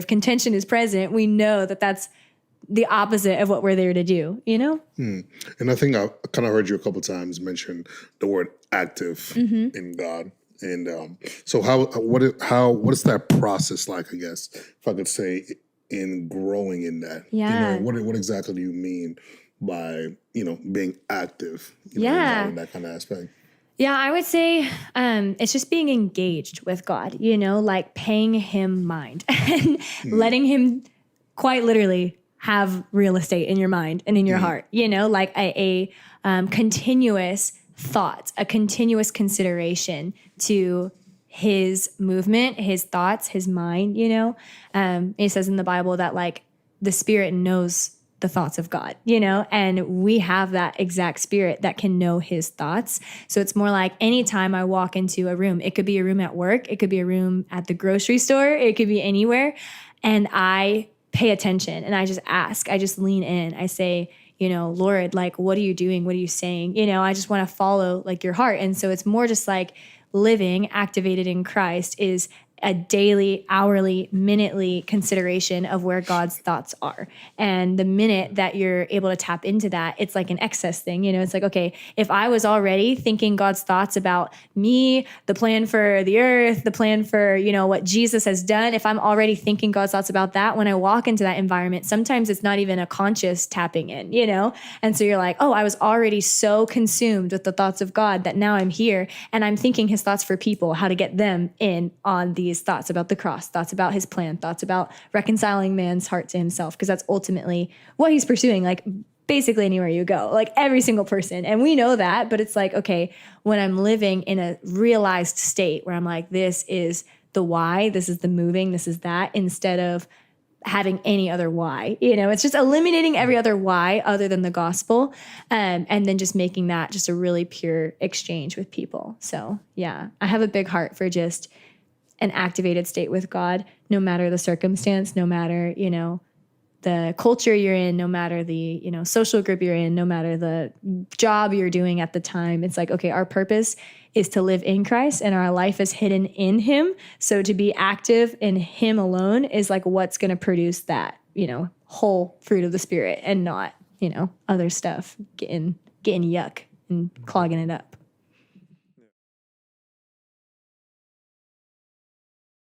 if contention is present, we know that that's the opposite of what we're there to do, you know? And I think I kind of heard you a couple times mention the word active in God. And so what is that process like, I guess, if I could say, in growing in that? Yeah. You know, what exactly do you mean by, you know, being active, in that kind of aspect? Yeah, I would say it's just being engaged with God, you know, like paying him mind and letting him quite literally have real estate in your mind and in your heart, you know, like a continuous thought, a continuous consideration to his movement, his thoughts, his mind, you know. It says in the Bible that like the Spirit knows the thoughts of God, you know, and we have that exact Spirit that can know his thoughts. So it's more like anytime I walk into a room, it could be a room at work, it could be a room at the grocery store, it could be anywhere. And I pay attention and I just ask, I just lean in. I say, you know, Lord, like, what are you doing? What are you saying? You know, I just want to follow like your heart. And so it's more just like living activated in Christ is a daily, hourly, minutely consideration of where God's thoughts are. And the minute that you're able to tap into that, it's like an excess thing. You know, it's like, okay, if I was already thinking God's thoughts about me, the plan for the earth, the plan for, you know, what Jesus has done, if I'm already thinking God's thoughts about that, when I walk into that environment, sometimes it's not even a conscious tapping in, you know? And so you're like, oh, I was already so consumed with the thoughts of God that now I'm here and I'm thinking his thoughts for people, how to get them in on these thoughts about the cross, thoughts about his plan, thoughts about reconciling man's heart to himself, because that's ultimately what he's pursuing, like basically anywhere you go, like every single person. And we know that, but it's like, okay, when I'm living in a realized state where I'm like, this is the why, this is the moving, this is that, instead of having any other why, you know, it's just eliminating every other why other than the gospel. And then just making that just a really pure exchange with people. So yeah, I have a big heart for just an activated state with God, no matter the circumstance, no matter, you know, the culture you're in, no matter the, you know, social group you're in, no matter the job you're doing at the time. It's like, okay, our purpose is to live in Christ and our life is hidden in him. So to be active in him alone is like what's going to produce that, you know, whole fruit of the Spirit and not, you know, other stuff getting yuck and clogging it up.